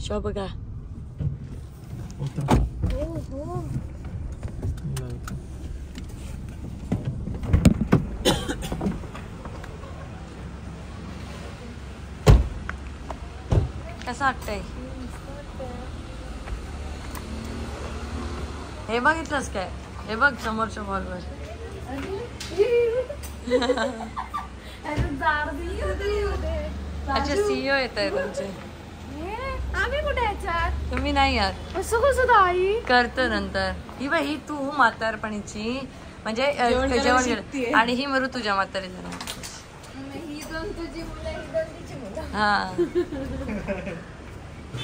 Show बघा. कसं वाटतंय? हे बघितलंस काय? हे बघ समोरच्या मॉलवर. अच्छा सीईओ येत आहे तुमचे. आम्ही कुठे याच्यात? तुम्ही नाही आहात. असं कसं आई करतो नंतर. ही बाई ही तू म्हातारपणीची म्हणजे जेवण आणि ही मरू तुझ्या म्हातारी जरा. ही दोन तुझी मुलं ही दोन तिची मुलं. हा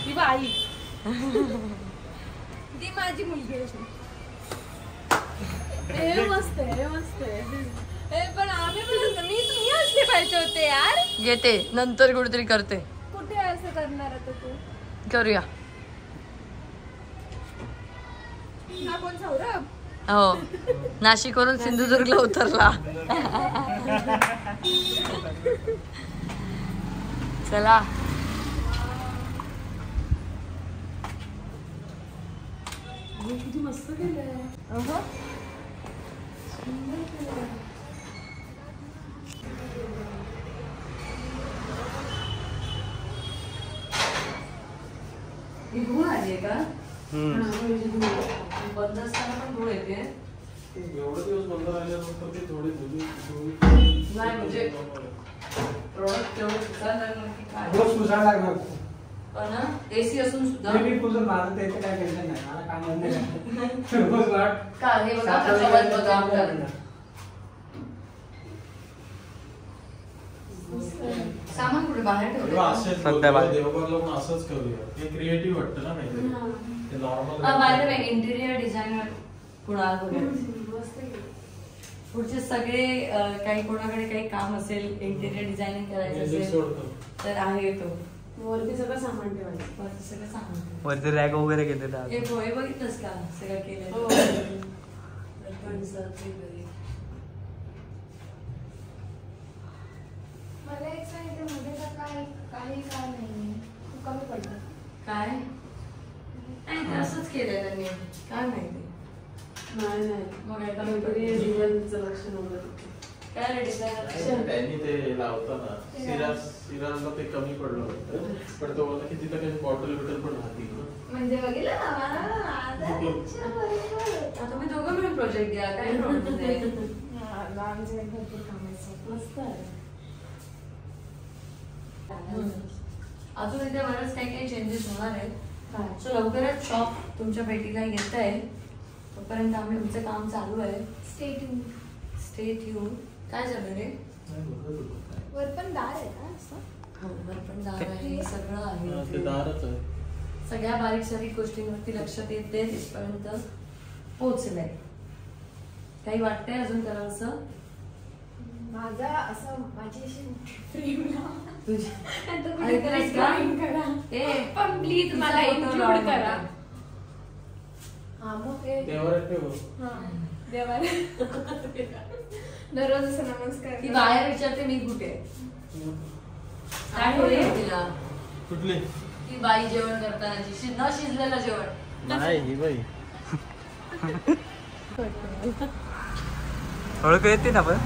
ही बाई ती माझी मुलगी आहे. हे मस्त आहे मस्त आहे. पण आम्ही पण मी असले पाहिजे होते यार. येते नंतर कुठेतरी करते. कुठे असं करणार आता तू? करूया. हा कोण सौरभ? हो नाशिकवरून सिंधुदुर्गला उतरला. चला किती मस्त केलंय. धूळ आली आहे का? बंद असताना पण धूळ येते. एवढे दिवस बंद राहिल्यानंतर ते थोडी नाही म्हणजे प्रोडक्ट तेवढे सुधारणार लागणार की काय? रोज सुधार लागणार. पण एसी असून सुद्धा मी पुसून माझं त्याचं काय टेन्शन नाही. मला काम नाही. रोज वाट का हे बघा त्याच्यावर बघा आपल्याला सामान कुठे बाहेर ठेवलं. देवबाग लावून असंच करूया. हे क्रिएटिव्ह वाटतं ना माहिती. ते normal by the way interior designer Kunal पुढचे सगळे काही कोणाकडे काही काम असेल इंटिरियर डिझायनिंग करायचं असेल तर आहे तो. वरती सगळं सामान ठेवायचं. वरती सगळं सामान वरती रॅक वगैरे केलेलं हे पोहे बघितलंस का सगळं केलं. मला एक सांगितलं मध्ये काही काय नाही कमी पडलं काय नाही ते असंच केलंय त्यांनी काय माहिती. नाही मग डिझाईनचं लक्ष नव्हतं. काय डिझायनर त्यांनी ते लावताना सिराजला ते कमी पडलं होतं. पण तो बोलला की तिथं काही बॉटल बिटल पण राहतील ना. म्हणजे बघितलं ना तुम्ही दोघं मिळून प्रोजेक्ट घ्या काही प्रॉब्लेम नाही. भरपूर कामाचं मस्त आहे. अजून इथे बरंच काही काही चेंजेस होणार आहेत. सो लवकरच शॉप तुमच्या भेटीला येत आहे. तोपर्यंत आम्ही तुमचं काम चालू आहे. Stay tune. काय झालं रे? वर पण दार आहे का असं? हो वर पण दार आहे सगळं आहे. ते दारच आहे. सगळ्या बारीक सारीक गोष्टींवरती लक्ष देत देत इथपर्यंत पोहोचलंय. काही वाटतंय अजून करावंसं? माझा असं माझी अशी फ्रेम पण प्लीज मला इन्क्लूड करा. हा मग देवाला ठेव. देवाला दररोज असं नमस्कार. ती बाहेर विचारते मी कुठे काय होईल तिला. कुठली ती बाई जेवण करतानाची न शिजलेलं जेवण नाही ही बाई ओळख येते ना पण.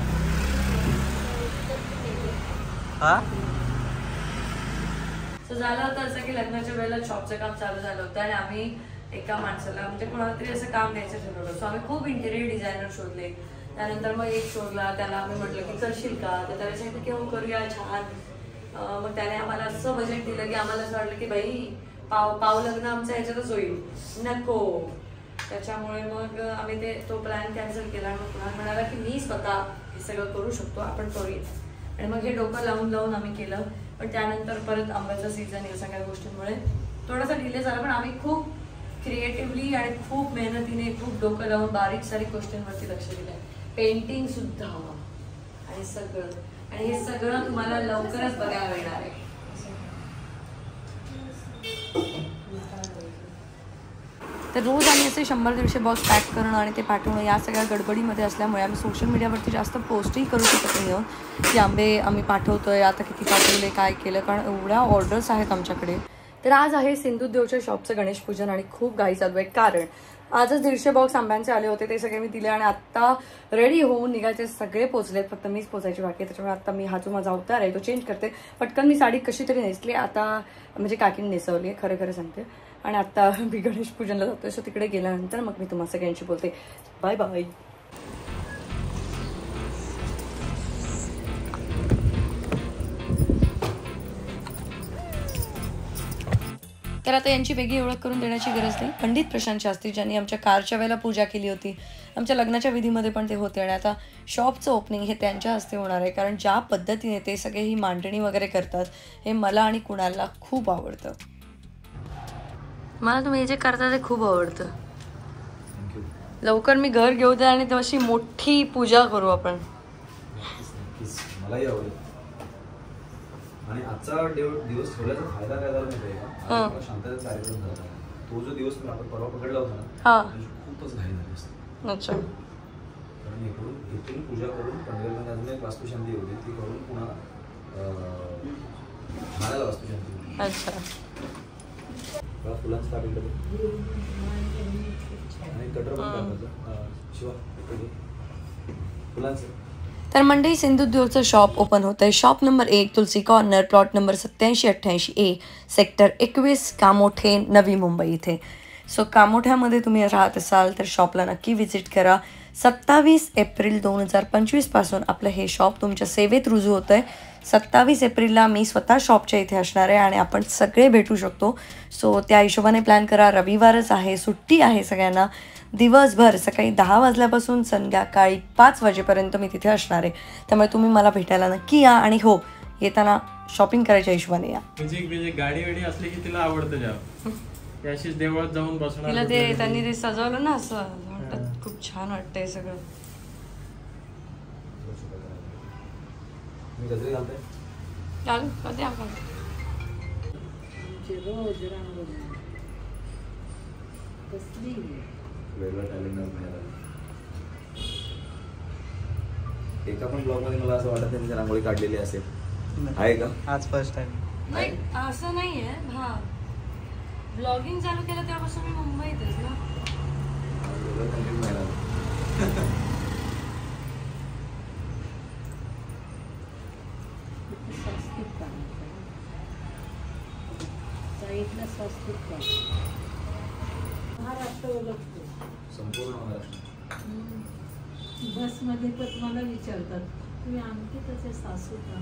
हा झालं होतं असं की लग्नाच्या वेळेला शॉपचं काम चालू झालं होतं आणि आम्ही एका माणसाला म्हणजे कोणाला तरी असं काम द्यायचं ठरवलं. सो आम्ही खूप इंटिरियर डिझायनर शोधले. त्यानंतर मग एक शोधला. त्याला आम्ही म्हटलं की करशील का. तर त्याला सांगितलं की हो करूया छान. मग त्याने आम्हाला असं बजेट दिलं की आम्हाला असं वाटलं की बाई पाव लग्न आमचं ह्याच्यातच होईल नको. त्याच्यामुळे मग आम्ही तो प्लॅन कॅन्सल केला. आणि मग कुणाल म्हणाला की मी स्वतः हे सगळं करू शकतो आपण करूया. आणि मग हे डोकं लावून आम्ही केलं. पण त्यानंतर परत आंब्याचा सीझन या सगळ्या गोष्टींमुळे थोडासा डिले झाला. पण आम्ही खूप क्रिएटिव्हली आणि खूप मेहनतीने खूप डोकं लावून बारीक सारीक गोष्टींवरती लक्ष दिलंय. पेंटिंग सुद्धा आणि सगळं. आणि हे सगळं तुम्हाला लवकरच बघायला मिळणार आहे. तर रोज आम्ही असे 100-150 बॉक्स पॅक करणं आणि ते पाठवणं या सगळ्या गडबडीमध्ये असल्यामुळे आम्ही सोशल मीडियावरती जास्त पोस्टही करू शकत नाही आहोत की आंबे आम्ही पाठवतोय आता किती पाठवले काय केलं. कारण एवढ्या ऑर्डर्स आहेत आमच्याकडे तर आज आहे सिंधुदेवच्या शॉपचं गणेश पूजन आणि खूप घाई चालू आहे, कारण आजच 150 बॉक्स आंब्यांचे आले होते, ते सगळे मी दिले आणि आता रेडी होऊन निघायचे सगळे पोचलेत, फक्त मीच पोचायची बाकी आहे. त्याच्यामुळे आता मी हा जो माझा अवतार आहे तो चेंज करते. पटकन मी साडी कशी तरी नेसली आता, म्हणजे काकीने नेसवली आहे, खरं खरं सांगते. आणि आता मी गणेश पूजनला जातोय, सो तिकडे गेल्यानंतर मग मी तुम्हाला सगळ्यांशी बोलते. Bye bye. तर आता यांची वेगळी ओळख करून देण्याची गरज नाही. पंडित प्रशांत शास्त्री ज्यांनी आमच्या कारच्या वेळेला पूजा केली होती, आमच्या लग्नाच्या विधीमध्ये पण ते होते. आणि आता शॉपचं ओपनिंग हे त्यांच्या हस्ते होणार आहे, कारण ज्या पद्धतीने ते सगळे ही मांडणी वगैरे करतात हे मला आणि कुणालला खूप आवडतं. मला तुम्ही हे जे करता ते खूप आवडतं. लवकर मी घर घेऊ दे आणि अशी मोठी पूजा करू आपण. मलाही आवडेल. आणि आजचा दिवस ठेवल्याचा फायदा काय झाला माहिती आहे का? शांततेचा कार्यक्रम झाला. तो जो दिवस आपण परवा पकडला होता ना, खूपच घाई झाली असते. अच्छा. कारण इथून पूजा करून पनवेलमध्ये अजून एक वास्तुशांती होती, ती करून पुन्हा ठाण्याला वास्तुशांती होती. अच्छा. फुलांचं ताट आणि कटर पण टाकायचं. शिवा फुलांचं. तर मंडई सिंधुदुर्गचं शॉप ओपन होतं आहे. Shop number 1 Tulsi corner, plot number 8788A, sector 21, Kamothe, Navi Mumbai इथे. सो कामोठ्यामध्ये तुम्ही राहत असाल तर शॉपला नक्की व्हिजिट करा. 27 एप्रिल 2025 पासून आपलं हे शॉप तुमच्या सेवेत रुजू होतं आहे. 27 एप्रिलला मी स्वतः शॉपच्या इथे असणार आहे आणि आपण सगळे भेटू शकतो. सो त्या हिशोबाने प्लॅन करा. रविवारच आहे, सुट्टी आहे सगळ्यांना. दिवसभर सकाळी 10 वाजल्यापासून संध्याकाळी 5 वाजेपर्यंत मी तिथे असणार आहे. त्यामुळे तुम्ही मला भेटायला नक्की या. आणि हो, येताना शॉपिंग करायच्या हिशोबाने या. म्हणजे गाडी वेडी असली की तिला आवडतं जाम. त्याशीच देवळात जाऊन बसणार. तिला ते त्यांनी ते सजवलं ना, असं वाटतं खूप छान वाटतंय सगळं. चालू कधी आपण वेगळं टॅलेंट मिळालं. एका पण ब्लॉग मध्ये मला असं वाटत नाही रांगोळी काढलेली असेल. आहे का? आज फर्स्ट टाइम. नाही, असं नाही आहे. हा, ब्लॉगिंग चालू केलं तेव्हापासून मी मुंबईतच ना. वेगळं कंटेंट मिळालं. संपूर्ण महाराष्ट्र. बसमध्ये पण मला विचारतात, तुम्ही अंकिताचे सासू का?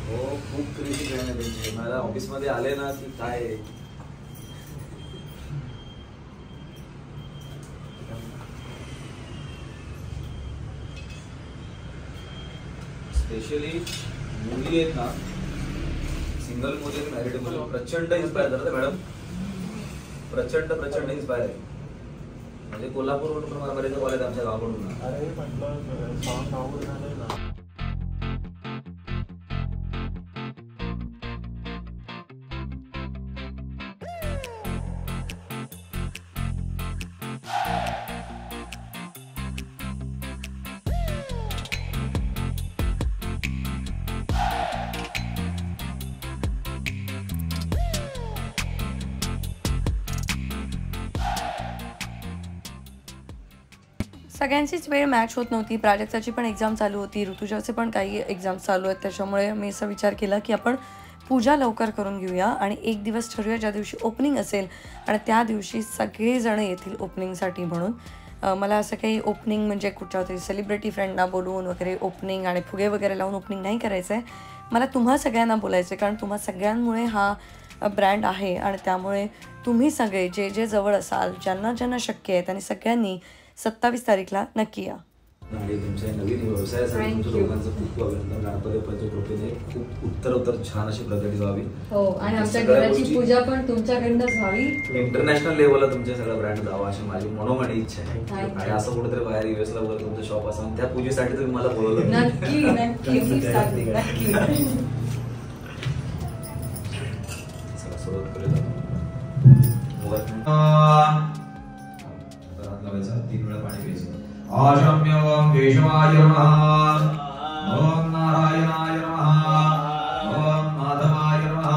हो, खूप क्रेझी फॅन आहे त्यांची. मला ऑफिसमध्ये आले ना की काय स्पेशली मुली आहेत ना, सिंगल मुली आणि मॅरिड मुली प्रचंड इन्स्पायर करतात मॅडम. प्रचंड इन्स्पायर आहे. म्हणजे कोल्हापूरवरून पण मला बरेच कॉलेज आमच्या गावाकडून. अरे म्हटलं सॉंग आवड झालंय ना. सगळ्यांचीच वेळ मॅच होत नव्हती. प्राजक्ताची पण एक्झाम चालू होती, ऋतुजाचे पण काही एक्झाम्स चालू आहेत. त्याच्यामुळे मी असा विचार केला की आपण पूजा लवकर करून घेऊया आणि एक दिवस ठरवूया ज्या दिवशी ओपनिंग असेल आणि त्या दिवशी सगळेजण येतील ओपनिंगसाठी. म्हणून मला असं काही ओपनिंग म्हणजे कुठच्या तरी सेलिब्रिटी फ्रेंडना बोलवून वगैरे ओपनिंग आणि फुगे वगैरे लावून ओपनिंग नाही करायचं आहे. मला तुम्हा सगळ्यांना बोलायचं आहे, कारण तुम्हा सगळ्यांमुळे हा ब्रँड आहे. आणि त्यामुळे तुम्ही सगळे जे जे जवळ असाल, ज्यांना ज्यांना शक्य आहे, त्यांनी सगळ्यांनी 27 तारीखला नक्की या. आणि तुमच्या नवीन व्यवसायासाठी तुमच्या दोघांचं खूप अभिनंदन. गणपती बाप्पाच्या कृपेने खूप उत्तर छान अशी प्रगती व्हावी. हो, आणि आमच्या घराची पूजा पण तुमच्याकडनंच व्हावी. इंटरनॅशनल लेवलला तुमच्या सगळा ब्रँड जावा अशी माझी मनोमनी इच्छा आहे. आणि असं कुठेतरी बाहेर युएसला वगैरे तुमचं शॉप असेल, त्या पूजेसाठी तुम्ही मला बोलवलं. नक्की नक्की मी सांगते नक्की. चला सुरुवात करूया. 3 वेळा पाणी प्यायचं. आशम्य ओम केशवाय नमः, ओम नारायणाय नमः, ओम माधवाय नमः,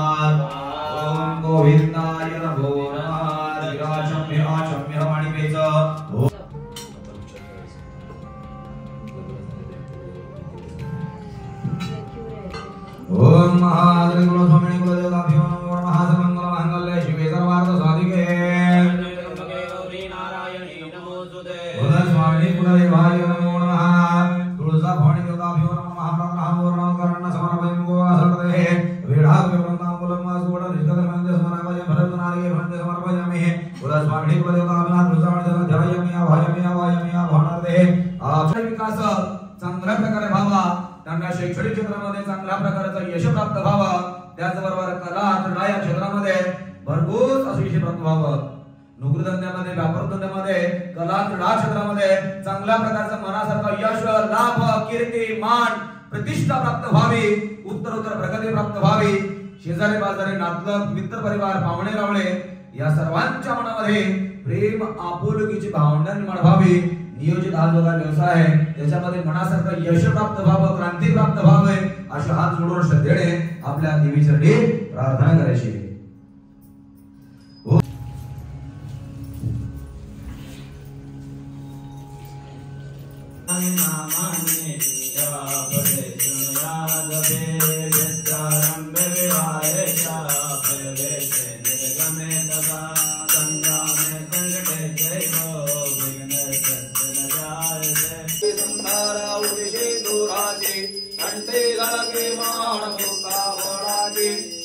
मार्गे भंते समर्पयामि कुलस्वामिने कुलदेवताभ्यां रुद्राणि ध्यायामि आवाहयामि आवाहनार्थे आक्षय विकास चांगल्या प्रकारे व्हावा, त्यांना शैक्षणिक क्षेत्रामध्ये चांगल्या प्रकारचं यश प्राप्त व्हावं, त्याचबरोबर कला क्रीडा या क्षेत्रामध्ये भरपूर असं यश प्राप्त व्हावं, नोकरीधंद्यामध्ये व्यापारधंद्यामध्ये कला क्रीडा क्षेत्रामध्ये चांगल्या प्रकारचं मनासारखं यश लाभ कीर्ती मान प्रतिष्ठा प्राप्त व्हावी, उत्तरोत्तर प्रगती प्राप्त व्हावी, शेजारी बाजारी नातलग मित्र परिवार पाहुणे रावळे या सर्वांच्या मनामध्ये प्रेम आपुलकीची भावना निर्माण व्हावी, नियोजित हा जो व्यवसाय आहे त्याच्यामध्ये मनासारखं यश प्राप्त व्हावं, क्रांती प्राप्त व्हावे अशा हात जोडून श्रद्धेने आपल्या देवी चरणी प्रार्थना करायची.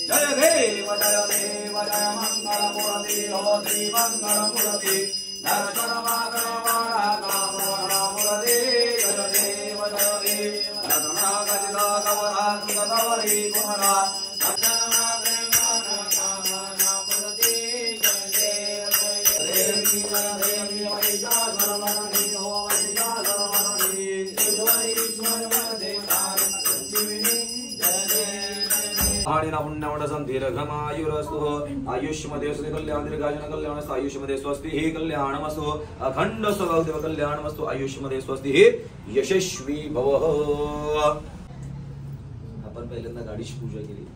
जय देव जय मंगल मूर्ति हो श्री मंगल मूर्ति दर्शन मूर्ति जय देव रत्ना गजिता कवरा सुगवरी कुमरा आयुष्यमध्ये कल्याण दीर्घायुष्य कल्याण आयुष्यमध्ये स्वस्ति हे कल्याणमस्तु अखंड स्वभावदेव कल्याणमस्तु आयुष्यमध्ये स्वस्ति हे यशस्वी भव. आपण पहिल्यांदा गाडीची पूजा केली,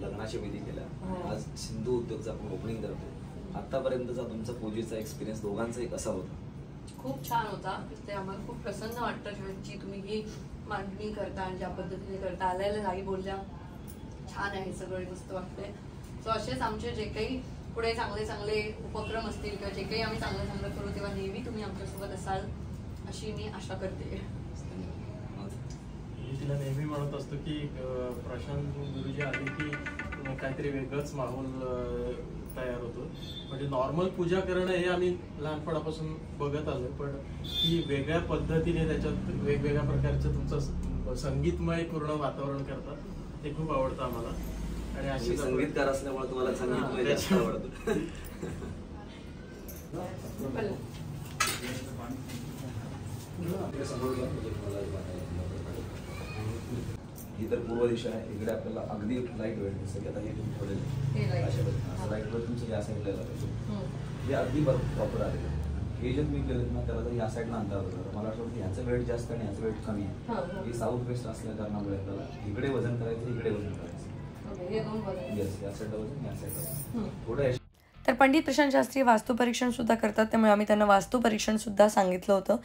लग्नाची विधी केल्या, आज सिंधू उद्योगचा आपण ओपनिंग करतो. आतापर्यंतचा तुमचा पूजेचा एक्सपिरियन्स दोघांचा कसा होता? खूप छान होता. ते आम्हाला खूप प्रसन्न वाटतं जी तुम्ही ही मांडणी करता आणि ज्या पद्धतीने करता. आल्याला जागी बोलल्या छान आहे सगळे, मस्त वाटते. सो असेच आमचे जे काही पुढे चांगले चांगले उपक्रम असतील किंवा जे काही आम्ही चांगलं चांगलं करू तेव्हा नेहमी तुम्ही आमच्यासोबत असाल अशी मी आशा करते. मी तिला नेहमी म्हणत असतो की प्रशांत गुरुजी आले की काहीतरी वेगळंच माहोल तयार होतो. म्हणजे नॉर्मल पूजा करणं हे आम्ही लहानपणापासून बघत आलो, पण ती वेगळ्या पद्धतीने त्याच्यात वेगवेगळ्या प्रकारचं तुमचं संगीतमय पूर्ण वातावरण करतात, ते खूप आवडतं आम्हाला. आणि अशी संगीतकार असल्यामुळे तुम्हाला संगीतमय जास्त आवडतं. ही तर पूर्व दिशा आहे, इकडे आपल्याला अगदी लाईट वेळ दिसतं की आता हे थोडे लाईट वेळ तुमचं या साईडला हे अगदी प्रॉपर आहे. हे जे तुम्ही केलं ना त्याला तर या साईडला आणता होतं. मला वाटतं ह्याचं वेट जास्त आणि ह्याचं वेट कमी आहे. हे साऊथ वेस्ट असल्या कारणामुळे आपल्याला इकडे वजन करायचं, इकडे वजन करायचं. येस, या साईडला वजन, या साईडला थोडं. तर पंडित प्रशांत शास्त्री वास्तू परीक्षण सुद्धा करतात, त्यामुळे आम्ही त्यांना वास्तू परीक्षण सुद्धा सांगितलं होतं,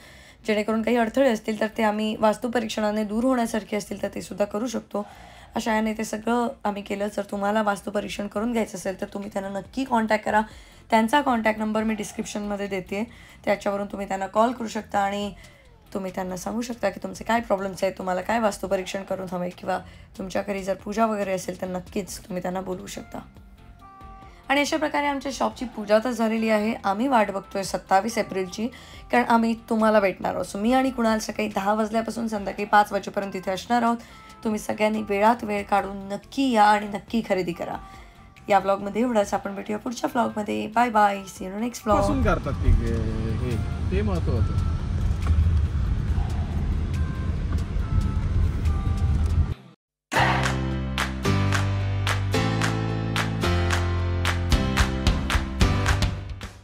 जेणेकरून काही अडथळे असतील तर ते आम्ही वास्तू परीक्षणाने दूर होण्यासारखे असतील तर ते सुद्धा करू शकतो. अशा याने ते सगळं आम्ही केलं. जर तुम्हाला वास्तू परीक्षण करून घ्यायचं असेल तर तुम्ही त्यांना नक्की कॉन्टॅक्ट करा. त्यांचा कॉन्टॅक्ट नंबर मी डिस्क्रिप्शनमध्ये देते, त्याच्यावरून तुम्ही त्यांना कॉल करू शकता आणि तुम्ही त्यांना सांगू शकता की तुमचे काय प्रॉब्लेम्स आहेत, तुम्हाला काय वास्तू परीक्षण करून हवे, किंवा तुमच्या घरी जर पूजा वगैरे असेल तर नक्कीच तुम्ही त्यांना बोलवू शकता. आणि अशा प्रकारे आमच्या शॉपची पूजा तर झालेली आहे. आम्ही वाट बघतोय 27 एप्रिलची, कारण आम्ही तुम्हाला भेटणार आहोत. मी आणि कुणाल सकाळी 10 वाजल्यापासून संध्याकाळी 5 वाजेपर्यंत तिथे असणार आहोत. तुम्ही सगळ्यांनी वेळात वेळ काढून नक्की या आणि नक्की खरेदी करा. या ब्लॉगमध्ये एवढंच. आपण भेटूया पुढच्या ब्लॉगमध्ये. Bye bye, see you next blog. करतात ते महत्त्वाचं.